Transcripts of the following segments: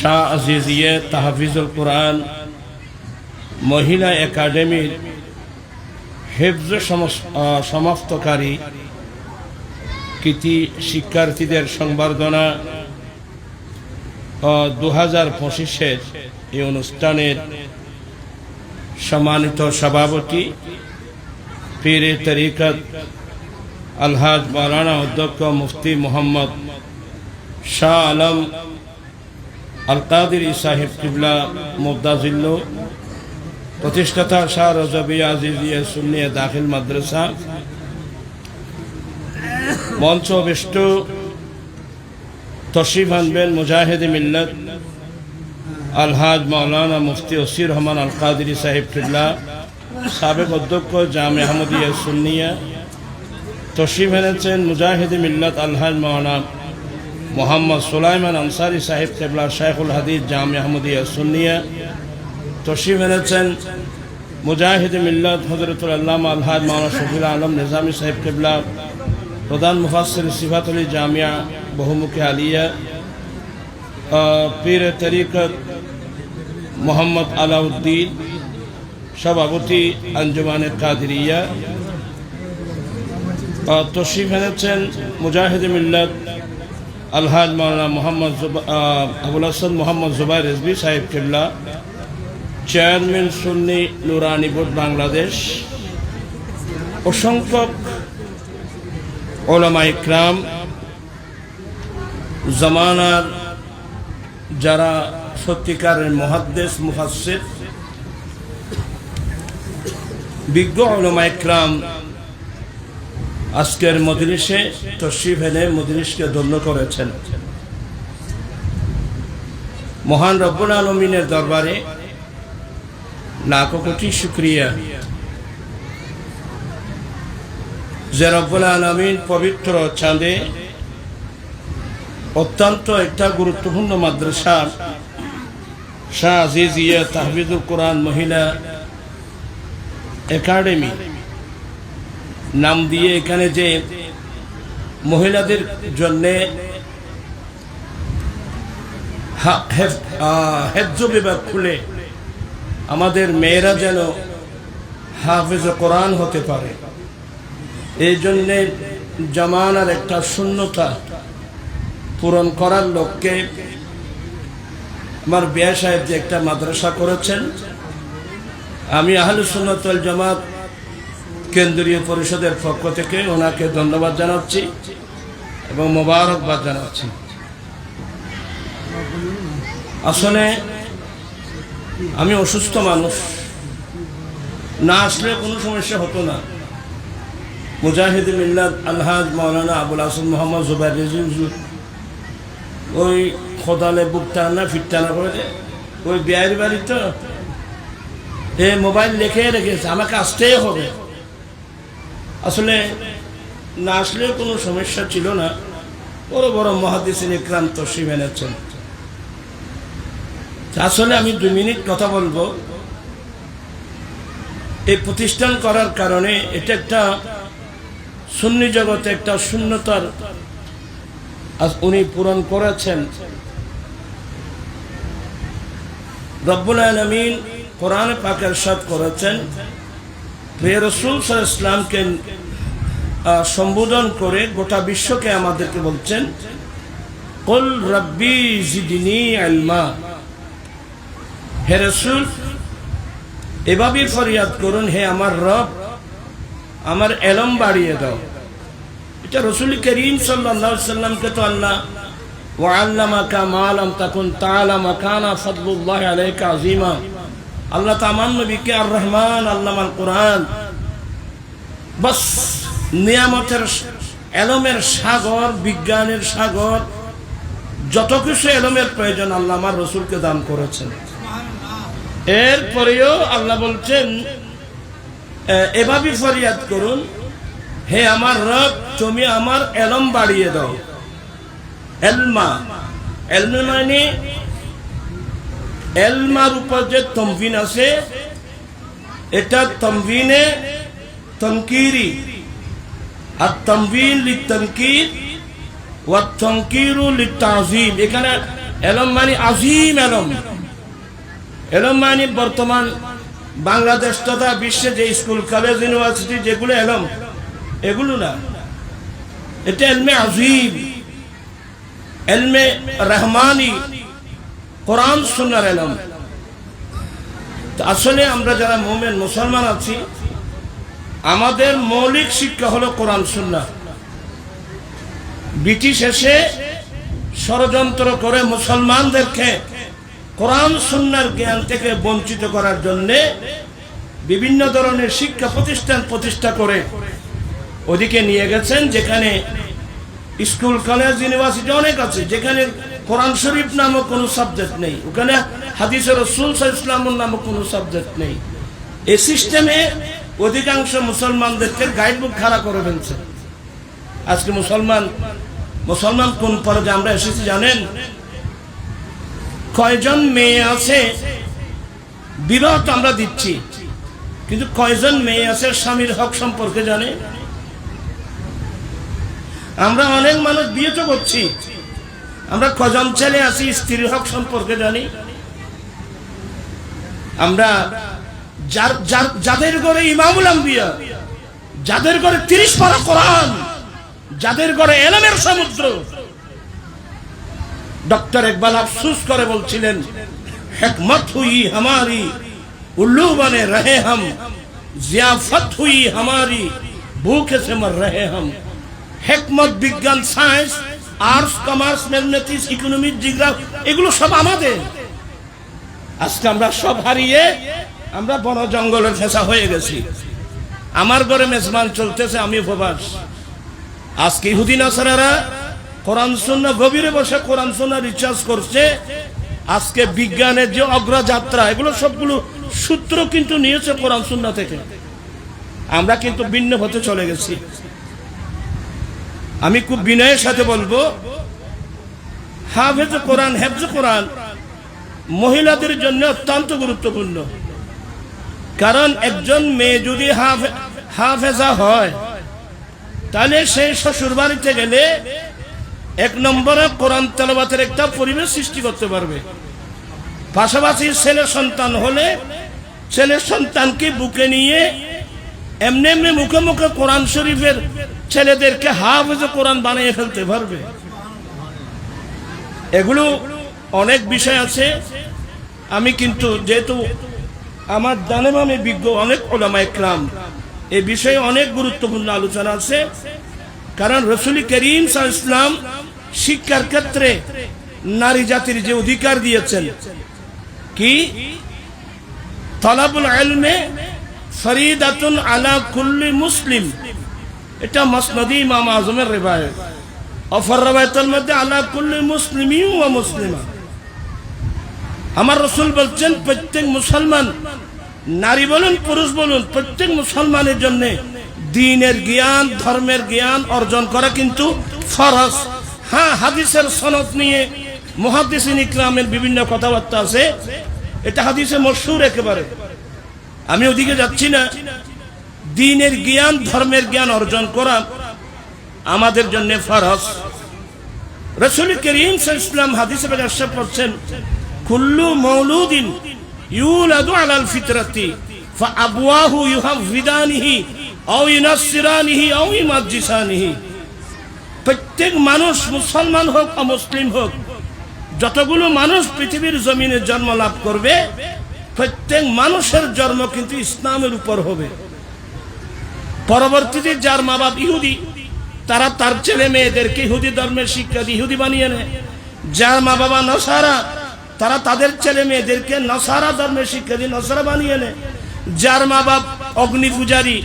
শাহ আজিজিয়া তাহফিজুল কোরআন মহিলা একাডেমির হিফজ সমাপ্তকারী কৃতি শিক্ষার্থীদের সংবর্ধনা 2025-এর এই অনুষ্ঠানের সম্মানিত সভাপতি পীরে তরিকত আলহাজ মাওলানা অধ্যক্ষ মুফতি মোহাম্মদ শাহ আলম আল কাদির সাহেব কিবলা মুবদাজিল্লো, প্রতিষ্ঠাতা শাহ রজবিয়া আজিজিয়া সুন্নিয়া দাখিল মাদ্রাসা, মঞ্চবেষ্ট তশরিফ আনবেন মুজাহিদ মিল্লত আলহাজ মাওলানা মুফতি ওসির রহমান আল কাদির সাহেব কিবলা, সাবেক অধ্যক্ষ জামে আহমদিয়া সুন্নিয়া। তশরিফ এনেছেন মুজাহিদ মিল্লত আলহাজ মাওলানা মোহাম্মদ সুলাইমান আনসারি সাহেব কিবলা, শাইখুল হাদিস জামে আহমদিয়া সুন্নিয়া। তশরিফ এনেছেন মুজাহিদ মিল্লত হযরতুল আল্লামা আলহাজ মাওলানা শফিউল আলম নিজামী সাহেব কিবলা, প্রধান মুফাসসির সিফাতুল জামিয়া বহুমুখী আলিয়া, পীর তরিকত মোহাম্মদ আলাউদ্দিন, সভাপতি আঞ্জুমানে কাদেরিয়া। তশরিফ এনেছেন মুজাহিদ মিল্লত আলহাজ মাওলানা মোহাম্মদ আবুল হাসান মোহাম্মদ জুবাইর রিজভী সাহেব কিবলা, চেয়ারম্যান সুন্নি নুরানি বোর্ড বাংলাদেশ। অসংখ্য উলামা ইকরাম, জামানার যারা সত্যিকারের মুহাদ্দিস মুফাসসির বিজ্ঞ উলামা ইকরাম আজকের মজলিসে তশরিফ এনে মজলিসকে ধন্য করেছেন। মহান রব্বুল আলামিনের দরবারে লাখো কোটি শুকরিয়া যে রব্বুল আলামিন পবিত্র চাঁদে অত্যন্ত একটা গুরুত্বপূর্ণ মাদ্রাসা শাহ আজিজিয়া তাহফিজুল কোরআন মহিলা একাডেমি নাম দিয়ে এখানে যে মহিলাদের জন্য হেফজ বিভাগ খুলে আমাদের মেয়েরা যেন হাফেজ কোরআন হতে পারে, এই জন্যে জামানার একটা শূন্যতা পূরণ করার লক্ষ্যে আমার বিয়া সাহেব যে একটা মাদ্রাসা করেছেন, আমি আহলে সুন্নাত ওয়াল জামাত কেন্দ্রীয় পরিষদের পক্ষ থেকে ওনাকে ধন্যবাদ জানাচ্ছি এবং মোবারকবাদ জানাচ্ছি। আসলে আমি অসুস্থ মানুষ, না আসলে কোনো সমস্যা হতো না। মুজাহিদ মিল্লাত আলহাজ মাওলানা আবুল হাসান মোহাম্মদ জুবাইর রিজভী ওই খোদালে বুক টানা ফিট টানা করে ওই বিয়ের বাড়ি তো এই মোবাইল লিখে রেখেছে আমাকে আসতেই হবে। আসলে না আসলে কোনো সমস্যা ছিল না। বড় বড় মুহাদ্দিসিন ইকরাম তশরিফ এনেছেন। আসলে আমি 2 মিনিট কথা বলবো। এই প্রতিষ্ঠান করার কারণে এটা একটা সুন্নি জগতে একটা শূন্যতার উনি পূরণ করেছেন। রব্বুল আলামিন কোরআনে পাকে ইরশাদ করেছেন, প্রিয় রাসূল সাল্লাল্লাহু আলাইহি ওয়াসাল্লামকে সম্বোধন করে গোটা বিশ্বকে আমাদেরকে বলছেন, কুল রাব্বি জিদনি ইলমা। হে রাসূল, এভাবে ফরিয়াদ করুন, হে আমার রব, আমার ইলম বাড়িয়ে দাও। এটা রাসূল করিম সাল্লাল্লাহু আলাইহি ওয়াসাল্লামকে তো আল্লাহ ওয়া আল্লামাকা মা লাম তাকুন তা'লাম কানা ফাদলুল্লাহি আলাইকা আযীমা। আল্লাহ তাআলা নবীকে আর রহমান আল্লামাল কোরআন, বাস নিয়ামতের ইলমের সাগর, বিজ্ঞানের সাগর, যত কিছু ইলমের প্রয়োজন আল্লাহ আমার রাসূলকে দান করেছেন। এরপরেও আল্লাহ বলছেন এভাবে ফরিয়াদ করুন, হে আমার রব, তুমি আমার ইলম বাড়িয়ে দাও। এলমা, এলম মানে এলমার উপর যে তমবিন আছে এটা তমবিনে তনকিরি, আর তমবিন লিতানকির ওয়া তানকিরু লিতাযীম। এখানে এলম মানে আজিম এলম। এলম মানে বর্তমান বাংলাদেশ তথা বিশ্বে যে স্কুল কলেজ ইউনিভার্সিটি যেগুলো এলম, এগুলো না, এটা এলমে আজিম, এলমে রহমানি, কোরআন সুন্নাহর এলম। আসলে আমরা যারা মুমিন মুসলমান আছি, আমাদের মৌলিক শিক্ষা হলো কোরআন সুন্নাহ। ব্রিটিশ এসে ষড়যন্ত্র করে মুসলমানদেরকে কোরআন সুন্নাহর জ্ঞান থেকে বঞ্চিত করার জন্য বিভিন্ন ধরনের শিক্ষা প্রতিষ্ঠান প্রতিষ্ঠা করে ওদিকে নিয়ে গেছেন, যেখানে স্কুল কলেজ ইউনিভার্সিটি অনেক আছে, যেখানে কোরআন শরীফ নামক কোনো সাবজেক্ট নেই, ওখানে হাদিসের রাসূল সাল্লাল্লাহু আলাইহি ওয়াসাল্লাম নামক কোনো সাবজেক্ট নেই। এই সিস্টেমে অধিকাংশ মুসলমানদেরকে গাইড বুক খাড়া করে ফেলছে। আজকে মুসলমান কোন পর্যায়ে আমরা এসেছি জানেন? কয়জন মেয়ে আছে বিবাহ তো আমরা দিচ্ছি, কিন্তু কয়জন মেয়ে আছে স্বামীর হক সম্পর্কে জানে? আমরা অনেক মানুষ বিয়ে তো করছি, আমরা কজন ছেলে আছি স্ত্রীর হক সম্পর্কে জানি? আমরা যাদের ঘরে ইমামুল আম্বিয়া, যাদের ঘরে 30 পারা কোরআন, যাদের ঘরে এলমের সমুদ্র, ডক্টর ইকবাল আফসোস করে বলছিলেন, হিকমত হুই হামারি উল্লু বনে রহে হাম, জিয়াফত হুই হামারি ভুखे से मर रहे हम। হিকমত, বিজ্ঞান, science, arts, commerce, mathematics, economics, geography, এগুলো সব আমাদের। আজকে আমরা সব হারিয়ে আমরা বন জঙ্গলের ফেসা হয়ে গেছি। আমার ঘরে মেজবান চলতেছে, আমি উপবাস। আজকে ইহুদি নাসারারা কোরআন সুন্নাহ গভীরে বসে কোরআন সুন্নাহ রিসার্চ করছে। আজকে বিজ্ঞানের যে অগ্রযাত্রা, এগুলো সবগুলো সূত্র কিন্তু নিয়েছে কোরআন সুন্নাহ থেকে। আমরা কিন্তু ভিন্ন পথে চলে গেছি। আমি খুব বিনয়ের সাথে বলবো, হাফেজ কোরআন, হেফজ কোরআন মহিলাদের জন্য অত্যন্ত গুরুত্বপূর্ণ। কারণ একজন মেয়ে যদি হাফেজা হয়, তাহলে সে শ্বশুর বাড়িতে গেলে 1 নম্বরে কোরআন তেলাওয়াতের একটা পরিবেশ সৃষ্টি করতে পারবে। পাশাপাশি ছেলে সন্তান হলে ছেলের সন্তানকে বুকে নিয়ে এমনি এমনি মুখে মুখে কোরআন শরীফের ছেলেদেরকে হাফেজ কোরআন বানিয়ে ফেলতে পারবে। এগুলো অনেক বিষয় আছে। আমি কিন্তু যেহেতু আমার জানে আমি বিজ্ঞ অনেক উলামা ইকরাম, এই বিষয়ে অনেক গুরুত্বপূর্ণ আলোচনা আছে। কারণ রাসূল করিম সাল্লাল্লাহু আলাইহি ওয়াসাল্লাম শিক্ষার ক্ষেত্রে নারী জাতির যে অধিকার দিয়েছেন, কি তালাবুল ইলমে ফরিদাতুন আলা কুল্লি মুসলিম, এটা মাসনাদি ইমাম আযমের রিওয়ায়াত। অফর রিওয়ায়াতের মধ্যে আলা কুল্লি মুসলিমিন ওয়া মুসলিমা, আমার রাসূল বলছেন প্রত্যেক মুসলমান, নারী বলুন পুরুষ বলুন, প্রত্যেক মুসলমানের জন্য দ্বীনের জ্ঞান, ধর্মের জ্ঞান অর্জন করা কিন্তু ফরজ। হ্যাঁ, হাদিসের সনদ নিয়ে মুহাদ্দিসিন ইকরামের বিভিন্ন কথাবার্তা আছে, এটা হাদিসে মশহুর একেবারে, আমি ওদিকে যাচ্ছি না। দ্বীনের জ্ঞান, ধর্মের জ্ঞান অর্জন করা আমাদের জন্য ফরজ। রাসূল করিম সাল্লাল্লাহু আলাইহি ওয়াসাল্লাম হাদিসে ইরশাদ করছেন, কুল্লু মাউলুদিন ইউলাদু আলাল ফিতরাতি ফাআবওয়াহু ইউহাফিদানিহি আও ইউনাসসিরানিহি আও ইউমাজ্জিসানিহি। প্রত্যেক মানুষ, মুসলমান হোক অমুসলিম হোক, যতগুলো মানুষ পৃথিবীর জমিনে জন্ম লাভ করবে, প্রত্যেক মানুষের জন্ম কিন্তু ইসলামের উপর হবে। পরবর্তীতে যার মা বাপ ইহুদি, তারা তার ছেলে মেয়েদেরকে ইহুদি ধর্মের শিক্ষা দিয়ে ইহুদি বানিয়ে নেয়। যার মা বাবা নসারা, তারা তাদের ছেলে মেয়েদেরকে নসারা ধর্মের শিক্ষা দিয়ে নসারা বানিয়ে নেয়। যার মা বাপ অগ্নি পূজারী,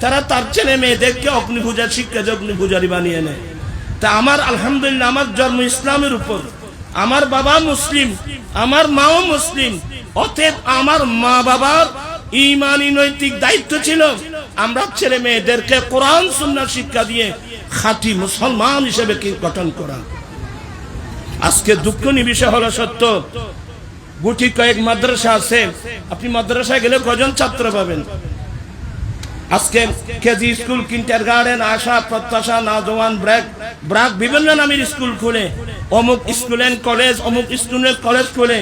তারা তার ছেলে মেয়েদেরকে অগ্নি পূজার শিক্ষা দিয়ে অগ্নি পূজারী বানিয়ে নেয়। তা আমার আলহামদুলিল্লাহ, আমার জন্ম ইসলামের উপর, আমার বাবা মুসলিম, আমার মাও মুসলিম, অতএব আমার মা বাবার ঈমানি নৈতিক দায়িত্ব ছিল আমরা ছেলে মেয়েদেরকে কোরআন সুন্নাহ শিক্ষা দিয়ে খাঁটি মুসলমান হিসেবে গঠন করা। আজকে দুঃখনীয় বিষয় হলো সত্য, গুটি কয়েক মাদ্রাসা আছে, আপনি মাদ্রাসায় গেলে কজন ছাত্র পাবেন? আজকে কেজি স্কুল, কিন্ডারগার্টেন, আশা, প্রত্যাশা, নওজোয়ান, ব্রাক বিভিন্ন নামের স্কুল খুলে, অমুক স্টুডেন্ট কলেজ, অমুক স্টুডেন্ট কলেজ খুলে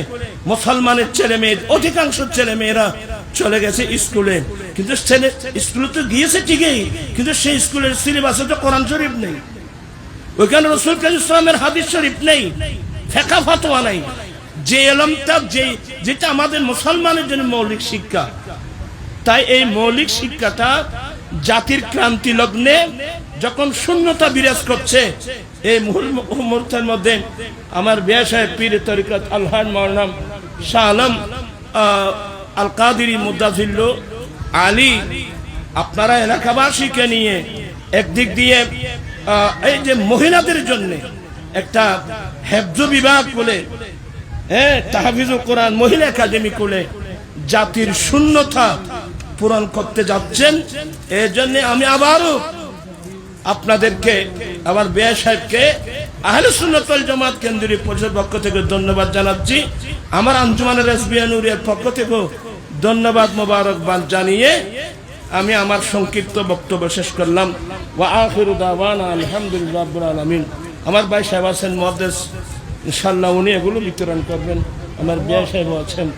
মুসলমানের ছেলে মেয়ে, অধিকাংশ ছেলে মেয়েরা চলে গেছে স্কুলে। কিন্তু স্কুলে তো গিয়েছে ঠিকই, কিন্তু সেই স্কুলের সিলেবাসে তো কোরআন শরীফ নেই, ওইখানে রাসূল ইসলামের হাদিস শরীফ নেই, ফিকহ ফতোয়া নাই। যে ইলমটা যেটা আমাদের মুসলমানের জন্য মৌলিক শিক্ষা, তাই এই মৌলিক শিক্ষাটা জাতির ক্রান্তি লগ্নে যখন শূন্যতা বিরাজ করছে, এই মুহূর্তের মধ্যে আমার বিয়া সাহেব পীর তরিকত আলহাজ মাওলানা শাহ আলম আল কাদেরী মুদাজিল্লু আলী, আপনারা এলাকাবাসীকে নিয়ে একদিক দিয়ে এই যে মহিলাদের জন্য একটা হেফজ বিভাগ খুলে, তাহফিজুল কোরআন মহিলা একাডেমি খুলে জাতির শূন্যতা পূরণ করতে যাচ্ছেন। এই জন্য আমি আবারও আপনাদেরকে, আমার বিয়া সাহেবকে আহলে সুন্নাত ওয়াল জামাত কেন্দ্রীয় পরিষদের পক্ষ থেকে ধন্যবাদ জানাচ্ছি। আমার আঞ্জুমানের রাসবিয়া নূরিয়ার পক্ষ থেকেও ধন্যবাদ মোবারকবাদ জানিয়ে আমি আমার সংক্ষিপ্ত বক্তব্য শেষ করলাম। ওয়া আখিরু দাওয়ানা আলহামদুলিল্লাহি রাব্বিল আলামিন। আমার ভাই সাহেব আছেন মুহাদ্দিস, ইনশাআল্লাহ উনি এগুলো বিতরণ করবেন। আমার বিয়া সাহেব আছেন।